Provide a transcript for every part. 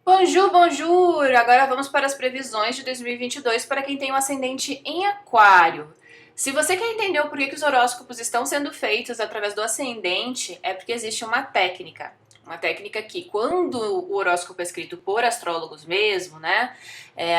Bonjour, bonjour! Agora vamos para as previsões de 2022 para quem tem um ascendente em Aquário. Se você quer entender o porquê que os horóscopos estão sendo feitos através do ascendente, é porque existe uma técnica. Uma técnica que, quando o horóscopo é escrito por astrólogos mesmo, né,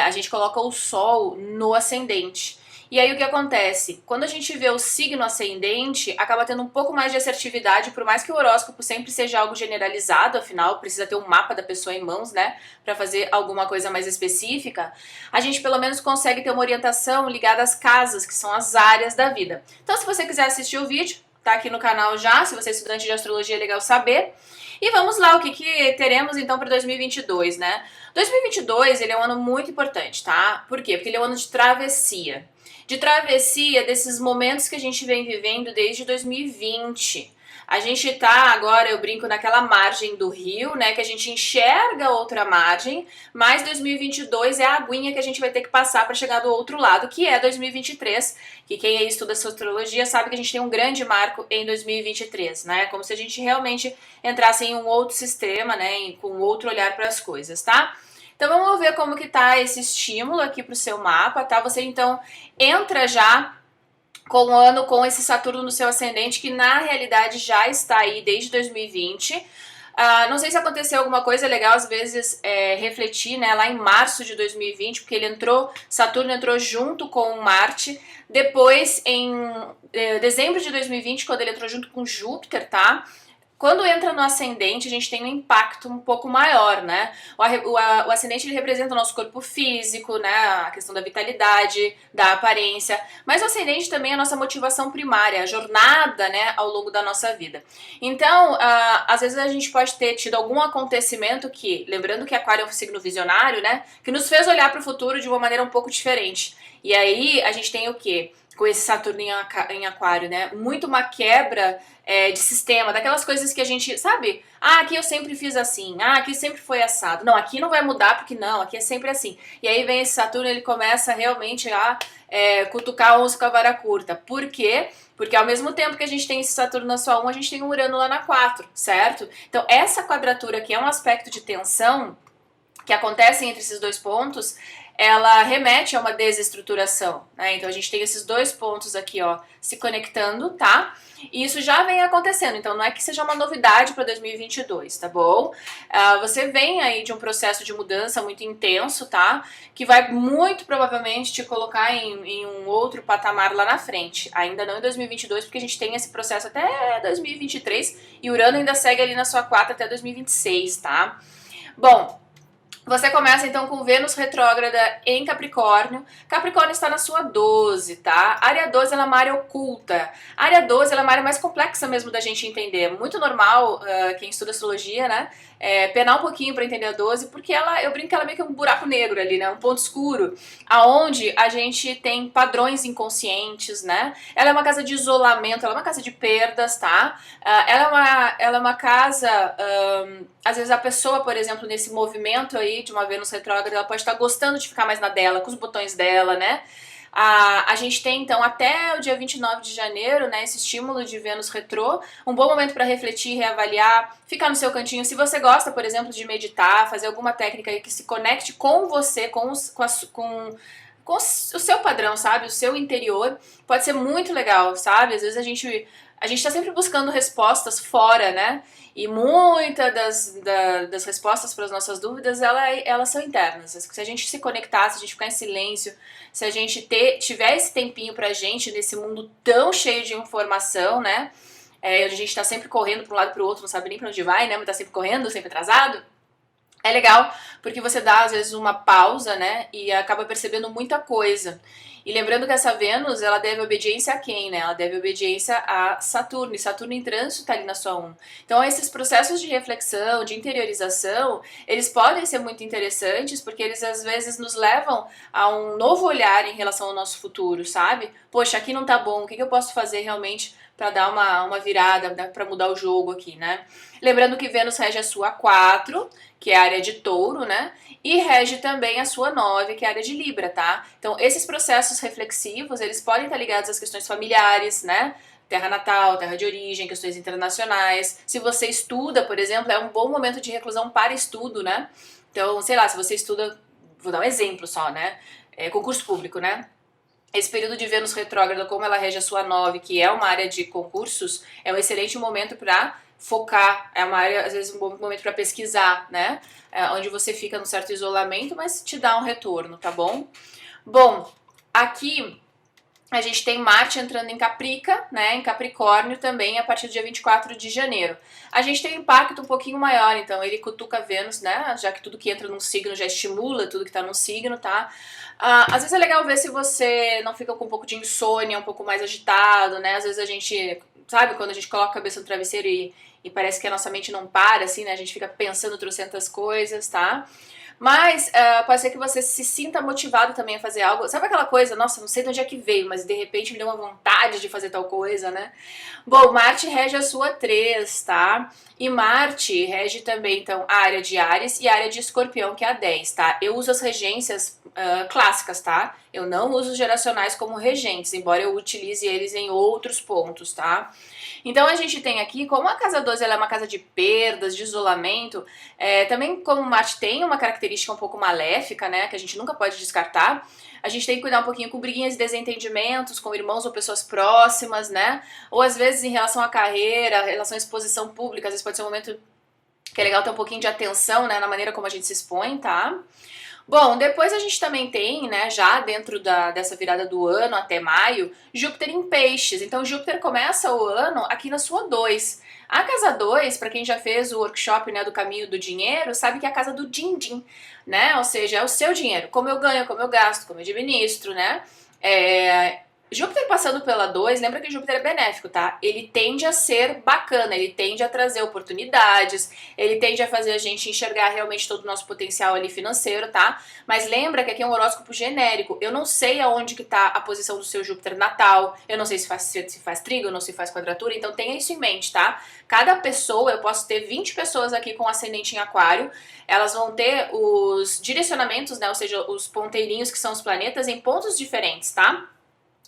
a gente coloca o Sol no ascendente. E aí o que acontece? Quando a gente vê o signo ascendente, acaba tendo um pouco mais de assertividade, por mais que o horóscopo sempre seja algo generalizado, afinal precisa ter um mapa da pessoa em mãos, né, para fazer alguma coisa mais específica, a gente pelo menos consegue ter uma orientação ligada às casas, que são as áreas da vida. Então se você quiser assistir o vídeo, tá aqui no canal já, se você é estudante de astrologia é legal saber. E vamos lá, o que teremos então para 2022, né? 2022 ele é um ano muito importante, tá? Por quê? Porque ele é um ano de travessia. De travessia desses momentos que a gente vem vivendo desde 2020. A gente tá agora, eu brinco, naquela margem do rio, né, que a gente enxerga outra margem, mas 2022 é a aguinha que a gente vai ter que passar para chegar do outro lado, que é 2023, que quem aí estuda astrologia sabe que a gente tem um grande marco em 2023, né, como se a gente realmente entrasse em um outro sistema, né, com outro olhar para as coisas, tá? Então vamos ver como que tá esse estímulo aqui pro seu mapa, tá? Você então entra já com o ano com esse Saturno no seu ascendente, que na realidade já está aí desde 2020. Não sei se aconteceu alguma coisa legal, às vezes refletir, né, lá em março de 2020, porque Saturno entrou junto com Marte. Depois, em dezembro de 2020, quando ele entrou junto com Júpiter, tá? Quando entra no ascendente, a gente tem um impacto um pouco maior, né? O ascendente ele representa o nosso corpo físico, né? A questão da vitalidade, da aparência. Mas o ascendente também é a nossa motivação primária, a jornada, né, ao longo da nossa vida. Então, às vezes a gente pode ter tido algum acontecimento que, lembrando que Aquário é um signo visionário, né? Que nos fez olhar para o futuro de uma maneira um pouco diferente. E aí a gente tem o quê? Com esse Saturno em Aquário, né? Muito uma quebra de sistema, daquelas coisas que a gente, sabe? Ah, aqui eu sempre fiz assim, ah, aqui sempre foi assado. Não, aqui não vai mudar porque não, aqui é sempre assim. E aí vem esse Saturno, ele começa realmente a cutucar onça com a vara curta. Por quê? Porque ao mesmo tempo que a gente tem esse Saturno na sua 1, a gente tem um Urano lá na 4, certo? Então essa quadratura que é um aspecto de tensão que acontece entre esses dois pontos, ela remete a uma desestruturação, né? Então a gente tem esses dois pontos aqui, ó, se conectando, tá? E isso já vem acontecendo, então não é que seja uma novidade para 2022, tá bom? Você vem aí de um processo de mudança muito intenso, tá? Que vai muito provavelmente te colocar em um outro patamar lá na frente. Ainda não em 2022, porque a gente tem esse processo até 2023 e Urano ainda segue ali na sua 4 até 2026, tá? Bom, você começa então com Vênus retrógrada em Capricórnio. Capricórnio está na sua 12, tá? A área 12 ela é uma área oculta. A área 12 ela é uma área mais complexa mesmo da gente entender. Muito normal, quem estuda astrologia, né? Penar um pouquinho para entender a 12, porque eu brinco que ela é meio que um buraco negro ali, né? Um ponto escuro, aonde a gente tem padrões inconscientes, né? Ela é uma casa de isolamento, ela é uma casa de perdas, tá? Ela é uma casa, às vezes a pessoa, por exemplo, nesse movimento aí de uma Vênus retrógrada, ela pode estar gostando de ficar mais na dela, com os botões dela, né? A gente tem então até o dia 29 de janeiro, né, esse estímulo de Vênus retrô, um bom momento para refletir, reavaliar, ficar no seu cantinho. Se você gosta, por exemplo, de meditar, fazer alguma técnica aí que se conecte com você, com o seu padrão, sabe? O seu interior, pode ser muito legal, sabe? Às vezes a gente tá sempre buscando respostas fora, né? E muitas das respostas para as nossas dúvidas, elas são internas. Se a gente se conectar, se a gente ficar em silêncio, se a gente tiver esse tempinho pra gente nesse mundo tão cheio de informação, né? A gente tá sempre correndo para um lado e pro outro, não sabe nem pra onde vai, né? Mas tá sempre correndo, sempre atrasado. É legal porque você dá, às vezes, uma pausa, né? E acaba percebendo muita coisa. E lembrando que essa Vênus, ela deve obediência a quem, né? Ela deve obediência a Saturno, e Saturno em trânsito está ali na sua 1. Então, esses processos de reflexão, de interiorização, eles podem ser muito interessantes, porque eles às vezes nos levam a um novo olhar em relação ao nosso futuro, sabe? Poxa, aqui não tá bom, o que eu posso fazer realmente para dar uma virada, para mudar o jogo aqui, né? Lembrando que Vênus rege a sua 4, que é a área de touro, né? E rege também a sua 9, que é a área de Libra, tá? Então, esses processos reflexivos, eles podem estar ligados às questões familiares, né? Terra natal, terra de origem, questões internacionais. Se você estuda, por exemplo, é um bom momento de reclusão para estudo, né? Então, sei lá, se você estuda, vou dar um exemplo só, né? Concurso público, né? Esse período de Vênus retrógrada, como ela rege a sua 9, que é uma área de concursos, é um excelente momento para focar, é uma área, às vezes, um bom momento para pesquisar, né? Onde você fica num certo isolamento, mas te dá um retorno, tá bom? Bom, aqui a gente tem Marte entrando em Caprica, né, em Capricórnio também a partir do dia 24 de janeiro. A gente tem um impacto um pouquinho maior, então ele cutuca Vênus, né, já que tudo que entra num signo já estimula tudo que tá num signo, tá? Às vezes é legal ver se você não fica com um pouco de insônia, um pouco mais agitado, né, às vezes a gente, sabe, quando a gente coloca a cabeça no travesseiro e parece que a nossa mente não para, assim, né, a gente fica pensando trocentas coisas, tá? Mas pode ser que você se sinta motivado também a fazer algo. Sabe aquela coisa, nossa, não sei de onde é que veio, mas de repente me deu uma vontade de fazer tal coisa, né? Bom, Marte rege a sua 3, tá? E Marte rege também, então, a área de Áries e a área de Escorpião, que é a 10, tá? Eu uso as regências clássicas, tá? Eu não uso os geracionais como regentes, embora eu utilize eles em outros pontos, tá? Então a gente tem aqui, como a casa 12 ela é uma casa de perdas, de isolamento, também como Marte tem uma característica um pouco maléfica, né, que a gente nunca pode descartar, a gente tem que cuidar um pouquinho com briguinhas e desentendimentos com irmãos ou pessoas próximas, né, ou às vezes em relação à carreira, em relação à exposição pública, às vezes pode ser um momento que é legal ter um pouquinho de atenção, né, na maneira como a gente se expõe, tá? Bom, depois a gente também tem, né, já dentro dessa virada do ano até maio, Júpiter em Peixes. Então Júpiter começa o ano aqui na sua 2. A casa 2, para quem já fez o workshop, né, do caminho do dinheiro, sabe que é a casa do din-din, né? Ou seja, é o seu dinheiro, como eu ganho, como eu gasto, como eu administro, né? Júpiter passando pela 2, lembra que Júpiter é benéfico, tá? Ele tende a ser bacana, ele tende a trazer oportunidades, ele tende a fazer a gente enxergar realmente todo o nosso potencial ali financeiro, tá? Mas lembra que aqui é um horóscopo genérico, eu não sei aonde que tá a posição do seu Júpiter natal, eu não sei se faz trígono ou se faz quadratura, então tenha isso em mente, tá? Cada pessoa, eu posso ter 20 pessoas aqui com ascendente em aquário, elas vão ter os direcionamentos, né, ou seja, os ponteirinhos que são os planetas em pontos diferentes, tá?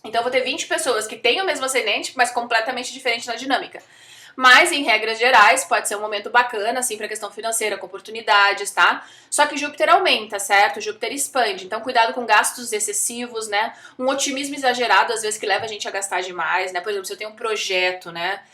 Então eu vou ter 20 pessoas que têm o mesmo ascendente, mas completamente diferente na dinâmica. Mas, em regras gerais, pode ser um momento bacana, assim, pra questão financeira, com oportunidades, tá? Só que Júpiter aumenta, certo? Júpiter expande, então cuidado com gastos excessivos, né? Um otimismo exagerado, às vezes, que leva a gente a gastar demais, né? Por exemplo, se eu tenho um projeto, né?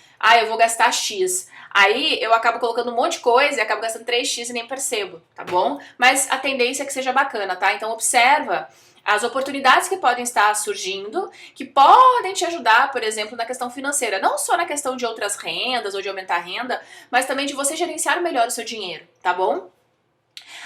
Eu vou gastar X. Aí eu acabo colocando um monte de coisa e acabo gastando 3x e nem percebo, tá bom? Mas a tendência é que seja bacana, tá? Então observa as oportunidades que podem estar surgindo, que podem te ajudar, por exemplo, na questão financeira. Não só na questão de outras rendas ou de aumentar a renda, mas também de você gerenciar melhor o seu dinheiro, tá bom?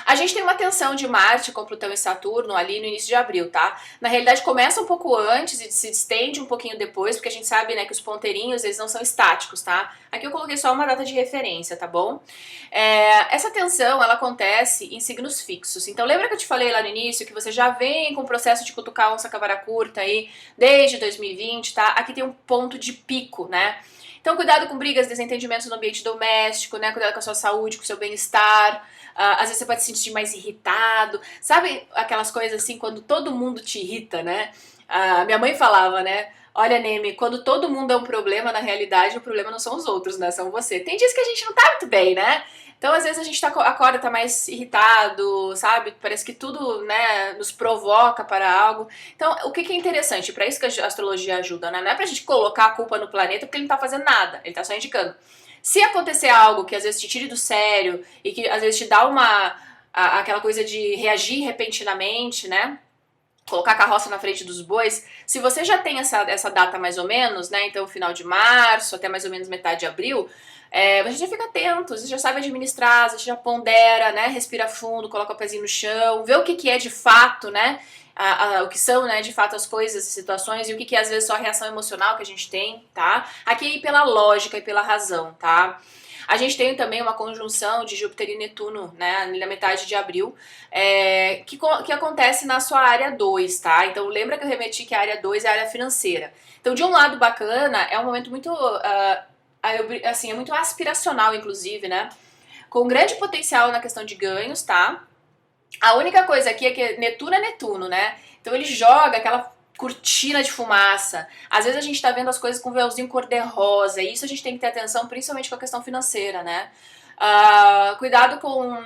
A gente tem uma tensão de Marte com Plutão e Saturno ali no início de abril, tá? Na realidade começa um pouco antes e se estende um pouquinho depois, porque a gente sabe, né, que os ponteirinhos, eles não são estáticos, tá? Aqui eu coloquei só uma data de referência, tá bom? Essa tensão, ela acontece em signos fixos. Então lembra que eu te falei lá no início que você já vem com o processo de cutucar onça cavara curta aí desde 2020, tá? Aqui tem um ponto de pico, né? Então cuidado com brigas, desentendimentos no ambiente doméstico, né? Cuidado com a sua saúde, com o seu bem-estar. Às vezes você pode se sentir mais irritado. Sabe aquelas coisas assim, quando todo mundo te irrita, né? Minha mãe falava, né? Olha, Neme, quando todo mundo é um problema, na realidade o problema não são os outros, né? São você. Tem dias que a gente não tá muito bem, né? Então, às vezes, a gente acorda, tá mais irritado, sabe? Parece que tudo, né, nos provoca para algo. Então, o que é interessante? Para isso que a astrologia ajuda, né? Não é pra gente colocar a culpa no planeta porque ele não tá fazendo nada, ele tá só indicando. Se acontecer algo que às vezes te tire do sério e que às vezes te dá aquela coisa de reagir repentinamente, né? Colocar a carroça na frente dos bois, se você já tem essa data mais ou menos, né, então final de março até mais ou menos metade de abril, você já fica atento, você já sabe administrar, você já pondera, né, respira fundo, coloca o pezinho no chão, vê o que é de fato, né, o que são, né, de fato as coisas e situações e o que é às vezes só a reação emocional que a gente tem, tá? Aqui pela lógica e pela razão, tá? A gente tem também uma conjunção de Júpiter e Netuno, né, na metade de abril, que acontece na sua área 2, tá? Então lembra que eu remeti que a área 2 é a área financeira. Então de um lado bacana, é um momento muito, assim, é muito aspiracional, inclusive, né? Com grande potencial na questão de ganhos, tá? A única coisa aqui é que Netuno é Netuno, né? Então ele joga aquela cortina de fumaça. Às vezes a gente tá vendo as coisas com um véuzinho cor-de-rosa, e isso a gente tem que ter atenção, principalmente com a questão financeira, né? Cuidado com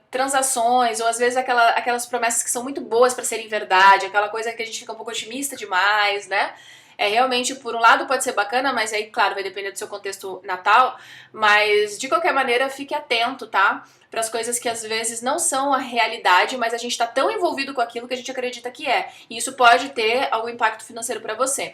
transações, ou às vezes aquelas promessas que são muito boas para serem verdade, aquela coisa que a gente fica um pouco otimista demais, né? Realmente, por um lado pode ser bacana, mas aí, claro, vai depender do seu contexto natal, mas de qualquer maneira, fique atento, tá? Para as coisas que às vezes não são a realidade, mas a gente tá tão envolvido com aquilo que a gente acredita que é. E isso pode ter algum impacto financeiro para você.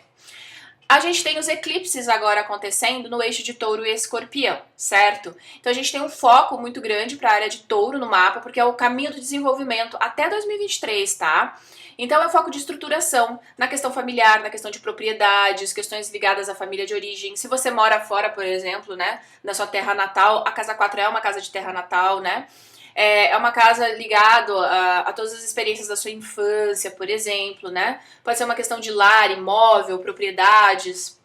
A gente tem os eclipses agora acontecendo no eixo de Touro e Escorpião, certo? Então a gente tem um foco muito grande para a área de Touro no mapa, porque é o caminho do desenvolvimento até 2023, tá? Então é o foco de estruturação na questão familiar, na questão de propriedades, questões ligadas à família de origem. Se você mora fora, por exemplo, né, na sua terra natal, a casa 4 é uma casa de terra natal, né? É uma casa ligada a todas as experiências da sua infância, por exemplo, né? Pode ser uma questão de lar, imóvel, propriedades.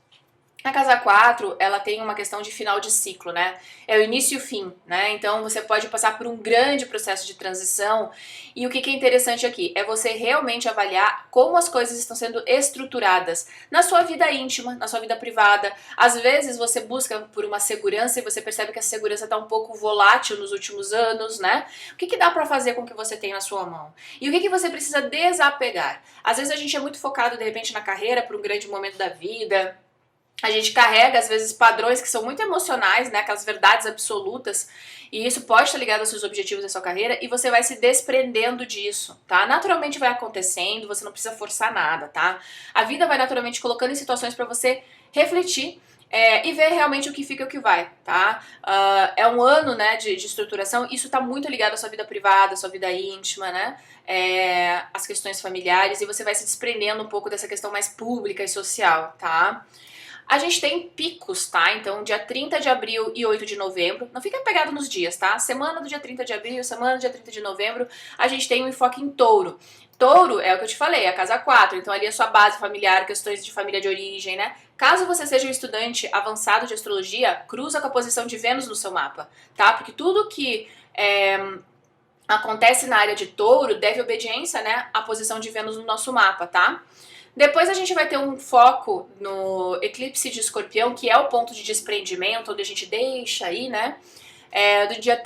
A casa 4, ela tem uma questão de final de ciclo, né? É o início e o fim, né? Então você pode passar por um grande processo de transição. E o que é interessante aqui é você realmente avaliar como as coisas estão sendo estruturadas na sua vida íntima, na sua vida privada. Às vezes você busca por uma segurança e você percebe que a segurança está um pouco volátil nos últimos anos, né? O que dá para fazer com o que você tem na sua mão? E o que você precisa desapegar? Às vezes a gente é muito focado, de repente, na carreira por um grande momento da vida. A gente carrega, às vezes, padrões que são muito emocionais, né? Aquelas verdades absolutas. E isso pode estar ligado aos seus objetivos da sua carreira e você vai se desprendendo disso, tá? Naturalmente vai acontecendo, você não precisa forçar nada, tá? A vida vai naturalmente colocando em situações para você refletir e ver realmente o que fica e o que vai, tá? É um ano, né, de estruturação, isso tá muito ligado à sua vida privada, à sua vida íntima, né? As questões familiares, e você vai se desprendendo um pouco dessa questão mais pública e social, tá? A gente tem picos, tá? Então, dia 30 de abril e 8 de novembro. Não fica pegado nos dias, tá? Semana do dia 30 de abril, semana do dia 30 de novembro, a gente tem um enfoque em touro. Touro é o que eu te falei, é a casa 4, então ali é a sua base familiar, questões de família de origem, né? Caso você seja um estudante avançado de astrologia, cruza com a posição de Vênus no seu mapa, tá? Porque tudo que acontece na área de touro deve obediência, né, à posição de Vênus no nosso mapa, tá? Depois a gente vai ter um foco no eclipse de Escorpião, que é o ponto de desprendimento, onde a gente deixa aí, né? Do dia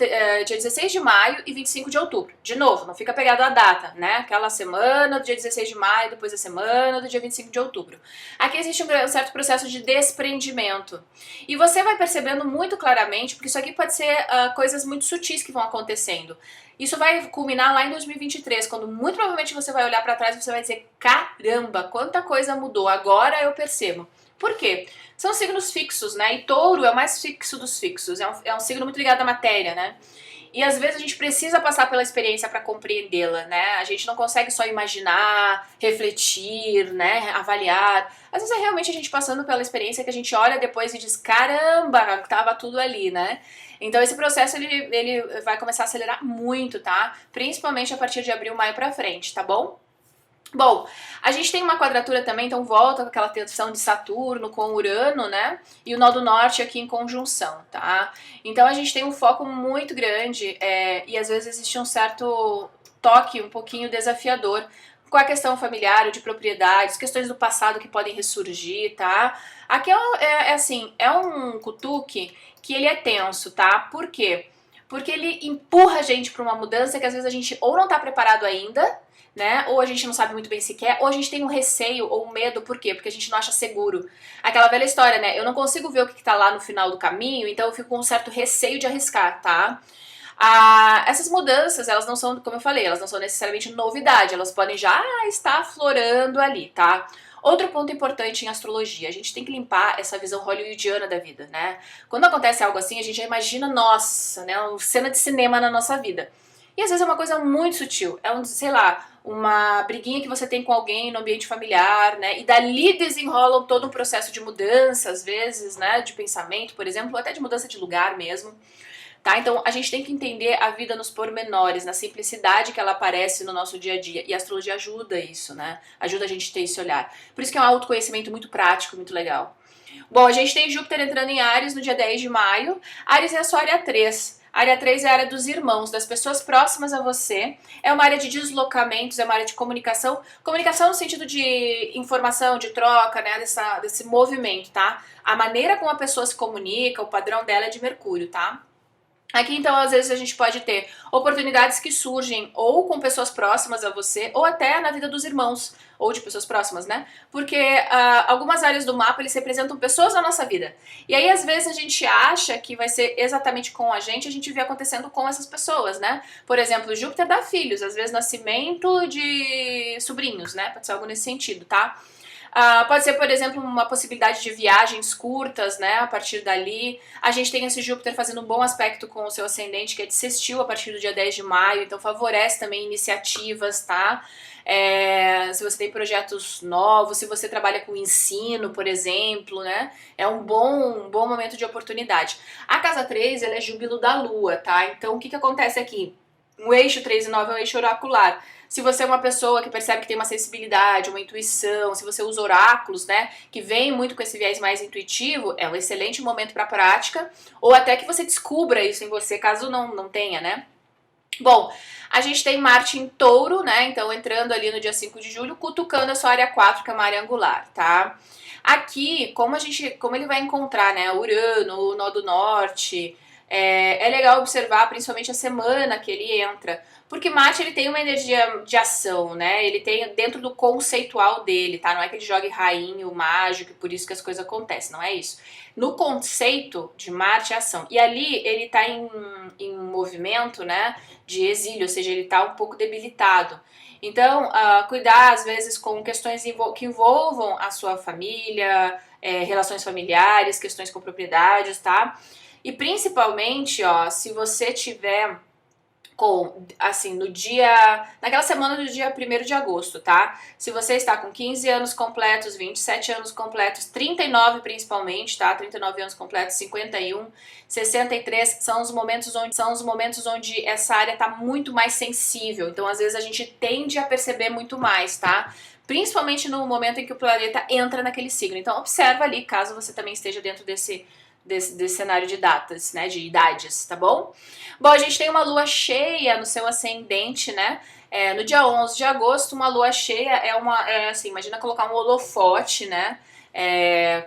16 de maio e 25 de outubro. De novo, não fica pegado a data, né? Aquela semana do dia 16 de maio, depois a semana do dia 25 de outubro. Aqui existe um certo processo de desprendimento. E você vai percebendo muito claramente, porque isso aqui pode ser coisas muito sutis que vão acontecendo. Isso vai culminar lá em 2023, quando muito provavelmente você vai olhar para trás e você vai dizer: caramba, quanta coisa mudou, agora eu percebo. Por quê? São signos fixos, né? E touro é o mais fixo dos fixos, é um signo muito ligado à matéria, né? E às vezes a gente precisa passar pela experiência para compreendê-la, né? A gente não consegue só imaginar, refletir, né? Avaliar. Às vezes é realmente a gente passando pela experiência que a gente olha depois e diz: caramba, tava tudo ali, né? Então esse processo ele vai começar a acelerar muito, tá? Principalmente a partir de abril, maio pra frente, tá bom? Bom, a gente tem uma quadratura também, então volta com aquela tensão de Saturno com Urano, né? E o nó do norte aqui em conjunção, tá? Então a gente tem um foco muito grande e às vezes existe um certo toque um pouquinho desafiador com a questão familiar, de propriedades, questões do passado que podem ressurgir, tá? Aqui é um cutuque que ele é tenso, tá? Por quê? Porque ele empurra a gente para uma mudança que às vezes a gente ou não tá preparado ainda, né? Ou a gente não sabe muito bem se quer, ou a gente tem um receio ou um medo, por quê? Porque a gente não acha seguro. Aquela velha história, né? Eu não consigo ver o que tá lá no final do caminho, então eu fico com um certo receio de arriscar, tá? Essas mudanças, elas não são, como eu falei, elas não são necessariamente novidade, elas podem já estar aflorando ali, tá? Outro ponto importante em astrologia, a gente tem que limpar essa visão hollywoodiana da vida, né? Quando acontece algo assim, a gente já imagina, nossa, né, uma cena de cinema na nossa vida. E às vezes é uma coisa muito sutil, sei lá, uma briguinha que você tem com alguém no ambiente familiar, né? E dali desenrolam todo um processo de mudança, às vezes, né? De pensamento, por exemplo, ou até de mudança de lugar mesmo. Tá? Então a gente tem que entender a vida nos pormenores, na simplicidade que ela aparece no nosso dia a dia. E a astrologia ajuda isso, né? Ajuda a gente a ter esse olhar. Por isso que é um autoconhecimento muito prático, muito legal. Bom, a gente tem Júpiter entrando em Áries no dia 10 de maio. Áries é a sua área 3. A área 3 é a área dos irmãos, das pessoas próximas a você. É uma área de deslocamentos, é uma área de comunicação. Comunicação no sentido de informação, de troca, né? Desse movimento, tá? A maneira como a pessoa se comunica, o padrão dela é de Mercúrio, tá? Aqui, então, às vezes a gente pode ter oportunidades que surgem ou com pessoas próximas a você, ou até na vida dos irmãos, ou de pessoas próximas, né? Porque algumas áreas do mapa, eles representam pessoas na nossa vida. E aí, às vezes, a gente acha que vai ser exatamente com a gente vê acontecendo com essas pessoas, né? Por exemplo, Júpiter dá filhos, às vezes nascimento de sobrinhos, né? Pode ser algo nesse sentido, tá? Pode ser, por exemplo, uma possibilidade de viagens curtas, né, a partir dali. A gente tem esse Júpiter fazendo um bom aspecto com o seu ascendente, que é de sextil a partir do dia 10 de maio, então favorece também iniciativas, tá? Se você tem projetos novos, se você trabalha com ensino, por exemplo, né, é um bom momento de oportunidade. A casa 3, ela é júbilo da lua, tá? Então, o que acontece aqui? O eixo 3 e 9 é o eixo oracular. Se você é uma pessoa que percebe que tem uma sensibilidade, uma intuição, se você usa oráculos, né, que vem muito com esse viés mais intuitivo, é um excelente momento para prática, ou até que você descubra isso em você, caso não tenha, né? Bom, a gente tem Marte em Touro, né, então entrando ali no dia 5 de julho, cutucando a sua área 4, que é uma área angular, tá? Aqui, como ele vai encontrar, né, Urano, o nó do norte, é legal observar principalmente a semana que ele entra, porque Marte ele tem uma energia de ação, né? Ele tem dentro do conceitual dele, tá? Não é que ele jogue rainho, mágico, e por isso que as coisas acontecem, não é isso. No conceito de Marte é ação. E ali ele tá em movimento, né? De exílio, ou seja, ele tá um pouco debilitado. Então, cuidar às vezes com questões que envolvam a sua família, relações familiares, questões com propriedades, tá? E principalmente, ó, se você tiver assim, naquela semana do dia 1º de agosto, tá? Se você está com 15 anos completos, 27 anos completos, 39 principalmente, tá? 39 anos completos, 51, 63 são os momentos onde essa área tá muito mais sensível. Então, às vezes a gente tende a perceber muito mais, tá? Principalmente no momento em que o planeta entra naquele signo. Então, observa ali, caso você também esteja dentro desse cenário de datas, né, de idades, tá bom? Bom, a gente tem uma lua cheia no seu ascendente, né? No dia 11 de agosto, uma lua cheia assim, imagina colocar um holofote, né?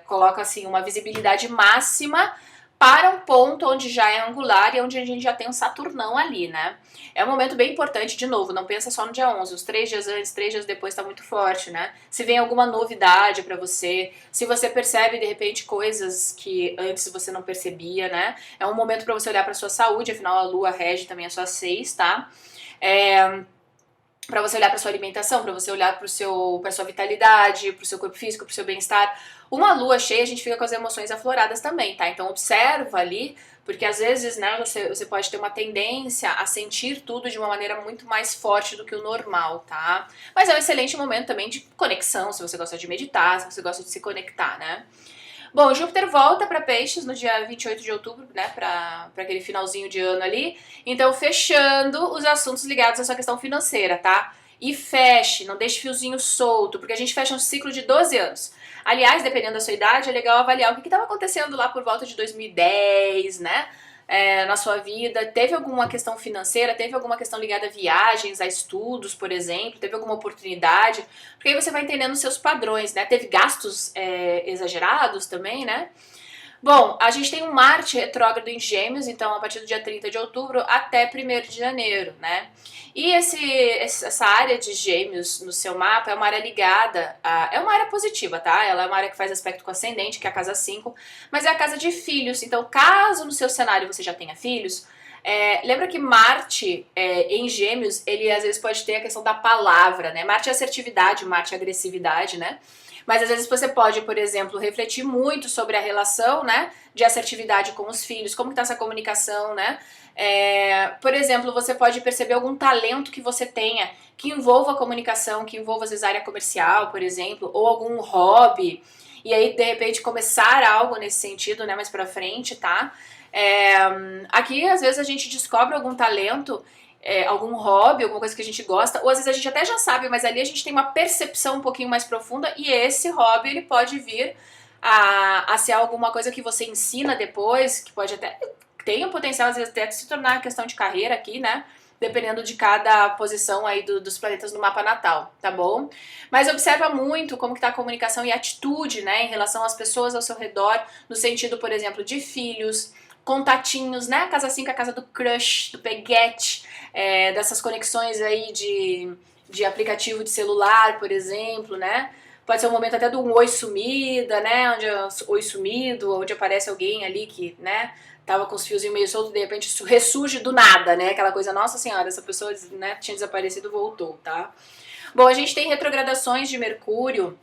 Coloca assim uma visibilidade máxima para um ponto onde já é angular e onde a gente já tem um Saturnão ali, né? É um momento bem importante, de novo, não pensa só no dia 11, os 3 dias antes, 3 dias depois tá muito forte, né? Se vem alguma novidade pra você, se você percebe de repente coisas que antes você não percebia, né? É um momento pra você olhar pra sua saúde, afinal a lua rege também a sua 6, tá? Para você olhar para sua alimentação, para você olhar para sua vitalidade, para o seu corpo físico, para o seu bem-estar. Uma lua cheia, a gente fica com as emoções afloradas também, tá? Então observa ali, porque às vezes, né, você pode ter uma tendência a sentir tudo de uma maneira muito mais forte do que o normal, tá? Mas é um excelente momento também de conexão, se você gosta de meditar, se você gosta de se conectar, né? Bom, Júpiter volta para Peixes no dia 28 de outubro, né, para aquele finalzinho de ano ali. Então, fechando os assuntos ligados à sua questão financeira, tá? E feche, não deixe fiozinho solto, porque a gente fecha um ciclo de 12 anos. Aliás, dependendo da sua idade, é legal avaliar o que estava acontecendo lá por volta de 2010, né? Na sua vida, teve alguma questão financeira, teve alguma questão ligada a viagens, a estudos, por exemplo, teve alguma oportunidade, porque aí você vai entendendo os seus padrões, né? Teve gastos exagerados também, né? Bom, a gente tem um Marte retrógrado em Gêmeos, então a partir do dia 30 de outubro até 1º de janeiro, né? E essa área de Gêmeos no seu mapa é uma área ligada é uma área positiva, tá? Ela é uma área que faz aspecto com ascendente, que é a casa 5, mas é a casa de filhos. Então, caso no seu cenário você já tenha filhos, Lembra que Marte, em Gêmeos, ele às vezes pode ter a questão da palavra, né? Marte é assertividade, Marte é agressividade, né? Mas às vezes você pode, por exemplo, refletir muito sobre a relação, né, de assertividade com os filhos, como que tá essa comunicação, né? Por exemplo, você pode perceber algum talento que você tenha que envolva a comunicação, que envolva às vezes a área comercial, por exemplo, ou algum hobby, e aí de repente começar algo nesse sentido, né, mais pra frente, tá? Aqui às vezes a gente descobre algum talento, algum hobby, alguma coisa que a gente gosta, ou às vezes a gente até já sabe, mas ali a gente tem uma percepção um pouquinho mais profunda e esse hobby ele pode vir a ser alguma coisa que você ensina depois, que pode até tem o potencial às vezes até de se tornar questão de carreira aqui, né? Dependendo de cada posição aí dos planetas no mapa natal, tá bom? Mas observa muito como que tá a comunicação e a atitude, né, em relação às pessoas ao seu redor, no sentido, por exemplo, de filhos, contatinhos, né? A casa 5 é a casa do crush, do peguete, dessas conexões aí de aplicativo de celular, por exemplo, né? Pode ser um momento até do um oi sumida, né? Oi sumido, onde aparece alguém ali que, né, tava com os fiozinhos meio soltos, de repente isso ressurge do nada, né? Aquela coisa, nossa senhora, essa pessoa, né, tinha desaparecido, voltou, tá? Bom, a gente tem retrogradações de Mercúrio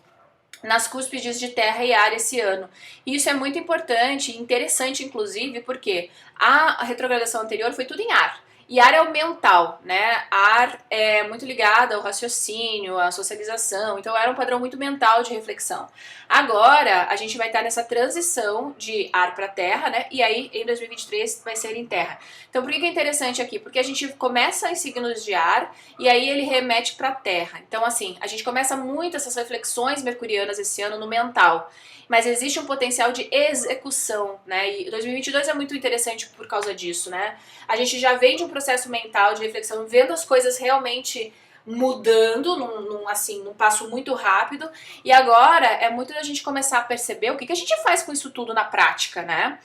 nas cúspides de Terra e ar esse ano. E isso é muito importante e interessante, inclusive, porque a retrogradação anterior foi tudo em ar. E ar é o mental, né? Ar é muito ligado ao raciocínio, à socialização, então era um padrão muito mental de reflexão. Agora, a gente vai estar nessa transição de ar para terra, né? E aí, em 2023, vai ser em terra. Então, por que é interessante aqui? Porque a gente começa em signos de ar e aí ele remete para terra. Então, assim, a gente começa muito essas reflexões mercurianas esse ano no mental. Mas existe um potencial de execução, né? E 2022 é muito interessante por causa disso, né? A gente já vem de um processo mental de reflexão, vendo as coisas realmente mudando num passo muito rápido, e agora é muito da gente começar a perceber o que a gente faz com isso tudo na prática, né?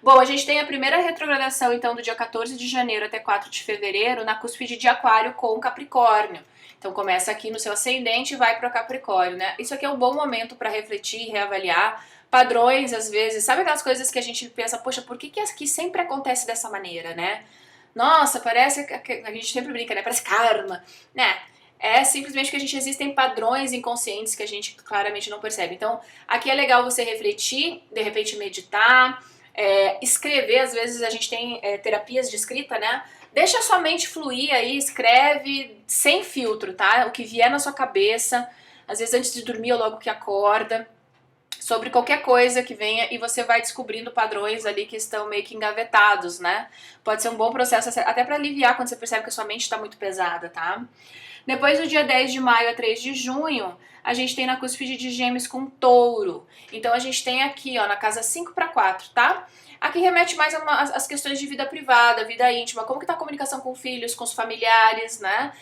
Bom, a gente tem a primeira retrogradação, então, do dia 14 de janeiro até 4 de fevereiro, na cúspide de Aquário com Capricórnio. Então começa aqui no seu ascendente e vai para o Capricórnio, né? Isso aqui é um bom momento para refletir, reavaliar padrões, às vezes. Sabe aquelas coisas que a gente pensa, poxa, por que aqui sempre acontece dessa maneira, né? Nossa, parece que a gente sempre brinca, né? Parece karma, né? É simplesmente que a gente existem padrões inconscientes que a gente claramente não percebe. Então, aqui é legal você refletir, de repente meditar, escrever. Às vezes a gente tem terapias de escrita, né? Deixa a sua mente fluir aí, escreve sem filtro, tá? O que vier na sua cabeça, às vezes antes de dormir ou logo que acorda, sobre qualquer coisa que venha e você vai descobrindo padrões ali que estão meio que engavetados, né? Pode ser um bom processo até para aliviar quando você percebe que a sua mente está muito pesada, tá? Depois do dia 10 de maio a 3 de junho, a gente tem na cúspide de Gêmeos com Touro. Então a gente tem aqui, ó, na casa 5 para 4, tá? Aqui remete mais às questões de vida privada, vida íntima, como que tá a comunicação com filhos, com os familiares, né?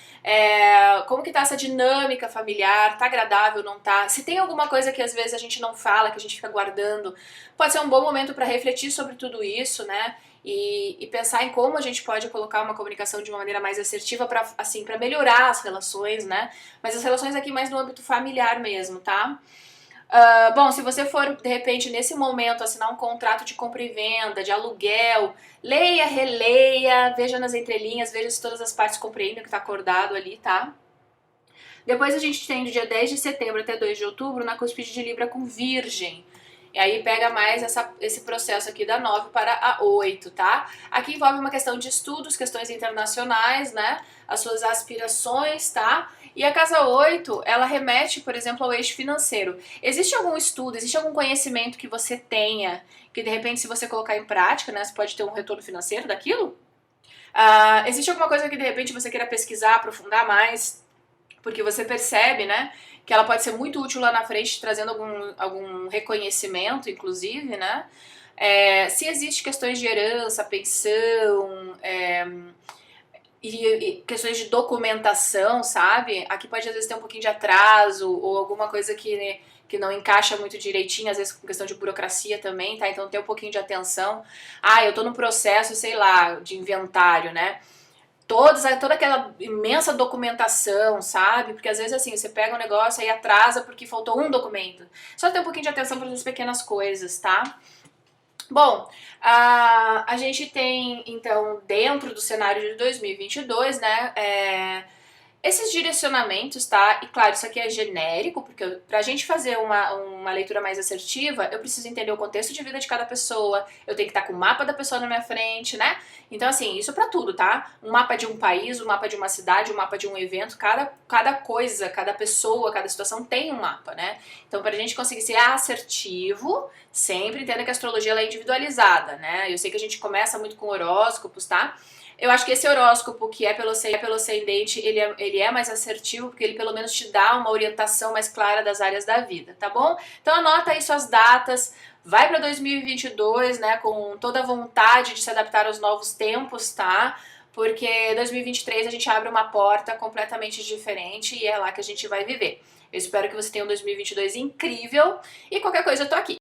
Como que tá essa dinâmica familiar, tá agradável, não tá? Se tem alguma coisa que às vezes a gente não fala, que a gente fica guardando, pode ser um bom momento para refletir sobre tudo isso, né? E pensar em como a gente pode colocar uma comunicação de uma maneira mais assertiva para assim, para melhorar as relações, né? Mas as relações aqui mais no âmbito familiar mesmo, tá? Bom, se você for, de repente, nesse momento, assinar um contrato de compra e venda, de aluguel, leia, releia, veja nas entrelinhas, veja se todas as partes compreendem o que está acordado ali, tá? Depois a gente tem do dia 10 de setembro até 2 de outubro na cúspide de Libra com Virgem. E aí pega mais esse processo aqui da 9 para a 8, tá? Aqui envolve uma questão de estudos, questões internacionais, né? As suas aspirações, tá? E a casa 8, ela remete, por exemplo, ao eixo financeiro. Existe algum estudo, existe algum conhecimento que você tenha, que de repente se você colocar em prática, né, você pode ter um retorno financeiro daquilo? Existe alguma coisa que de repente você queira pesquisar, aprofundar mais, porque você percebe, né, que ela pode ser muito útil lá na frente, trazendo algum reconhecimento, inclusive, né? Se existe questões de herança, pensão, e questões de documentação, sabe? Aqui pode às vezes ter um pouquinho de atraso ou alguma coisa que não encaixa muito direitinho, às vezes com questão de burocracia também, tá? Então tem um pouquinho de atenção. Eu tô no processo, sei lá, de inventário, né? Toda aquela imensa documentação, sabe? Porque às vezes assim, você pega um negócio e atrasa porque faltou um documento. Só ter um pouquinho de atenção para essas pequenas coisas, tá? Bom, a gente tem, então, dentro do cenário de 2022, né, esses direcionamentos, tá? E claro, isso aqui é genérico, porque pra gente fazer uma leitura mais assertiva, eu preciso entender o contexto de vida de cada pessoa, eu tenho que estar com o mapa da pessoa na minha frente, né? Então, assim, isso pra tudo, tá? Um mapa de um país, um mapa de uma cidade, um mapa de um evento, cada coisa, cada pessoa, cada situação tem um mapa, né? Então, pra gente conseguir ser assertivo, sempre entenda que a astrologia ela é individualizada, né? Eu sei que a gente começa muito com horóscopos, tá? Eu acho que esse horóscopo que é pelo ascendente, ele é mais assertivo, porque ele pelo menos te dá uma orientação mais clara das áreas da vida, tá bom? Então anota aí suas datas, vai para 2022, né, com toda a vontade de se adaptar aos novos tempos, tá? Porque 2023 a gente abre uma porta completamente diferente e é lá que a gente vai viver. Eu espero que você tenha um 2022 incrível e qualquer coisa eu tô aqui.